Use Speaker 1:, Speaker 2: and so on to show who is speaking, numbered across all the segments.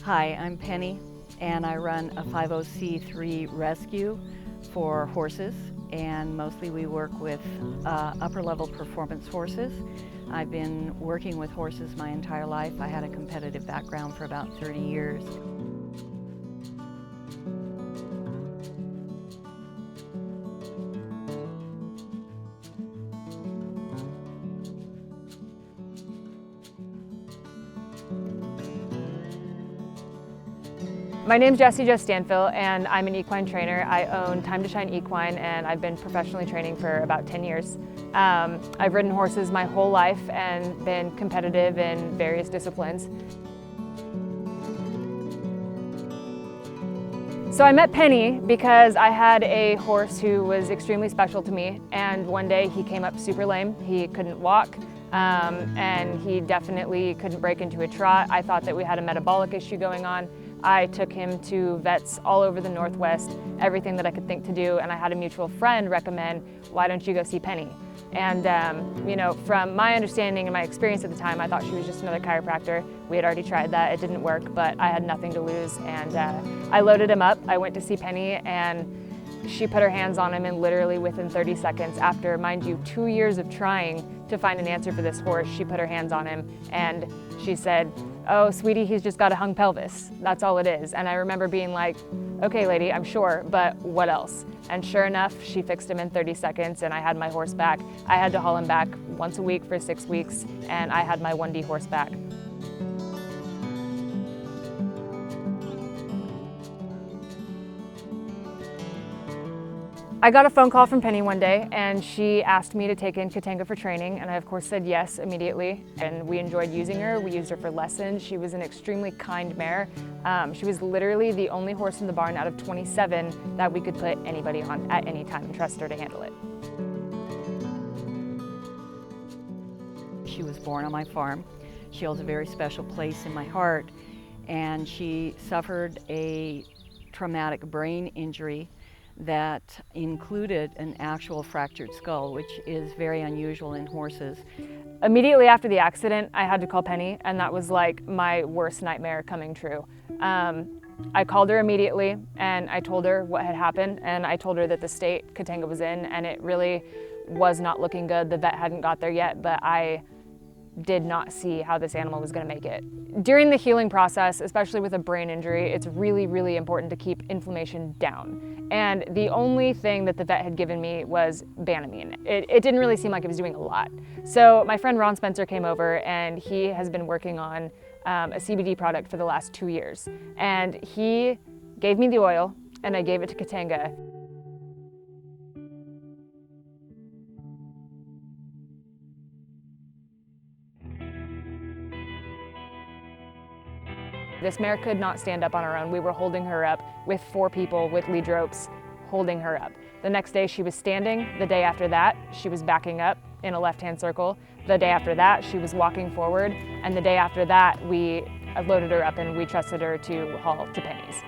Speaker 1: Hi, I'm Penny, and I run a 50c3 rescue for horses, and mostly we work with upper-level performance horses. I've been working with horses my entire life. I had a competitive background for about 30 years.
Speaker 2: My name's Jessie Jo Stanfill, and I'm an equine trainer. I own Time to Shine Equine, and I've been professionally training for about 10 years. I've ridden horses my whole life and been competitive in various disciplines. So I met Penny because I had a horse who was extremely special to me, and one day he came up super lame. He couldn't walk, and he definitely couldn't break into a trot. I thought that we had a metabolic issue going on. I took him to vets all over the Northwest, everything that I could think to do, and I had a mutual friend recommend, why don't you go see Penny? And you know, from my understanding and my experience at the time, I thought she was just another chiropractor. We had already tried that, it didn't work, but I had nothing to lose, and I loaded him up. I went to see Penny, and she put her hands on him, and literally within 30 seconds, after, mind you, 2 years of trying to find an answer for this horse, she put her hands on him, and she said, "Oh, sweetie, he's just got a hung pelvis. That's all it is." And I remember being like, "Okay, lady, I'm sure, but what else?" And sure enough, she fixed him in 30 seconds, and I had my horse back. I had to haul him back once a week for 6 weeks, and I had my 1D horse back. I got a phone call from Penny one day, and she asked me to take in Katanga for training, and I of course said yes immediately. And we enjoyed using her. We used her for lessons. She was an extremely kind mare. She was literally the only horse in the barn out of 27 that we could put anybody on at any time and trust her to handle it.
Speaker 1: She was born on my farm. She holds a very special place in my heart, and she suffered a traumatic brain injury that included an actual fractured skull, which is very unusual in horses.
Speaker 2: Immediately after the accident, I had to call Penny, and that was like my worst nightmare coming true. I called her immediately, and I told her what had happened, and I told her that the state Katanga was in, and it really was not looking good. The vet hadn't got there yet, but I did not see how this animal was going to make it. During the healing process, especially with a brain injury, it's really, really important to keep inflammation down. And the only thing that the vet had given me was Banamine. It didn't really seem like it was doing a lot. So my friend Ron Spencer came over, and he has been working on a CBD product for the last 2 years. And he gave me the oil, and I gave it to Katanga. This mare could not stand up on her own. We were holding her up with 4 people with lead ropes holding her up. The next day she was standing. The day after that, she was backing up in a left-hand circle. The day after that, she was walking forward. And the day after that, we loaded her up and we trusted her to haul to Penny's.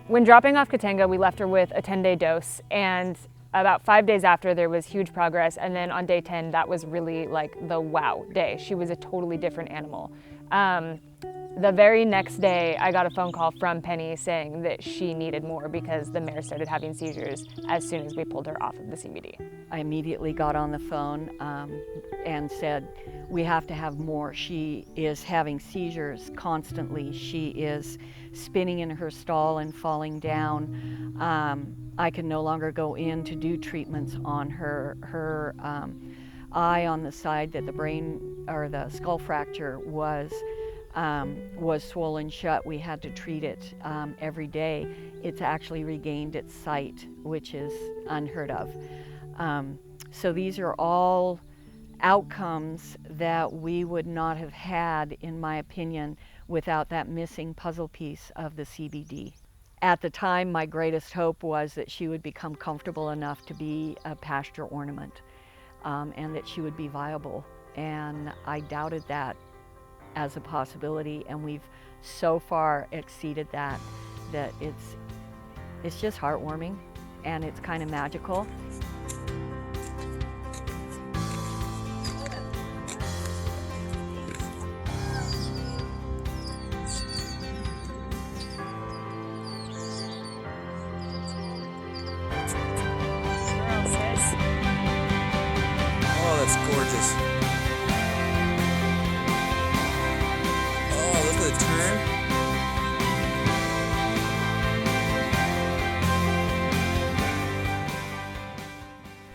Speaker 2: When dropping off Katanga, we left her with a 10-day dose, and about 5 days after, there was huge progress, and then on day 10, that was really like the wow day. She was a totally different animal. The very next day, I got a phone call from Penny saying that she needed more because the mare started having seizures as soon as we pulled her off of the CBD.
Speaker 1: I immediately got on the phone and said, we have to have more. She is having seizures constantly. She is spinning in her stall and falling down. I can no longer go in to do treatments on her. Her eye on the side that the brain or the skull fracture was swollen shut. We had to treat it every day. It's actually regained its sight, which is unheard of. So these are all outcomes that we would not have had, in my opinion, without that missing puzzle piece of the CBD. At the time, my greatest hope was that she would become comfortable enough to be a pasture ornament, and that she would be viable. And I doubted that as a possibility, and we've so far exceeded that it's just heartwarming, and it's kind of magical.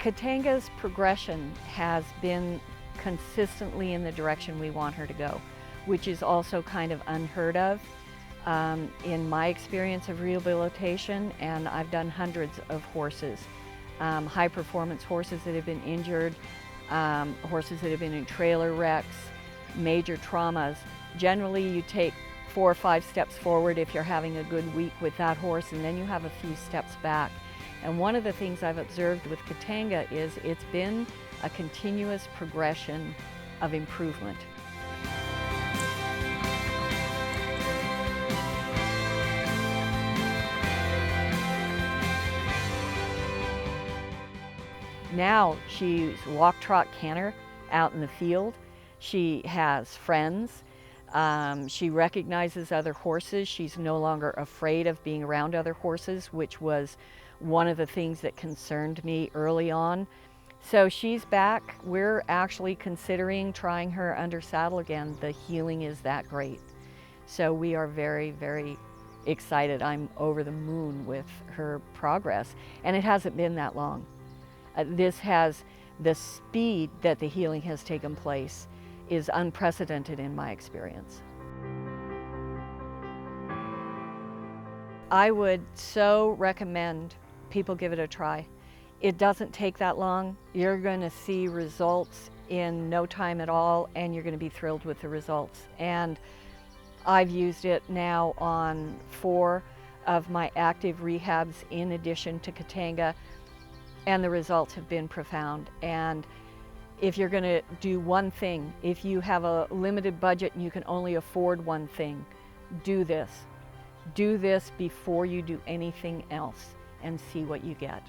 Speaker 1: Katanga's progression has been consistently in the direction we want her to go, which is also kind of unheard of in my experience of rehabilitation, and I've done hundreds of horses, high performance horses that have been injured, horses that have been in trailer wrecks, major traumas. Generally you take 4 or 5 steps forward if you're having a good week with that horse, and then you have a few steps back. And one of the things I've observed with Katanga is it's been a continuous progression of improvement. Now she's walk, trot, canter out in the field. She has friends. She recognizes other horses. She's no longer afraid of being around other horses, which was one of the things that concerned me early on. So she's back. We're actually considering trying her under saddle again. The healing is that great. So we are very, very excited. I'm over the moon with her progress, and it hasn't been that long. The speed that the healing has taken place is unprecedented in my experience. I would so recommend people give it a try. It doesn't take that long. You're going to see results in no time at all, and you're going to be thrilled with the results. And I've used it now on 4 of my active rehabs in addition to Katanga, and the results have been profound. And if you're going to do one thing, if you have a limited budget and you can only afford one thing, do this. Do this before you do anything else and see what you get.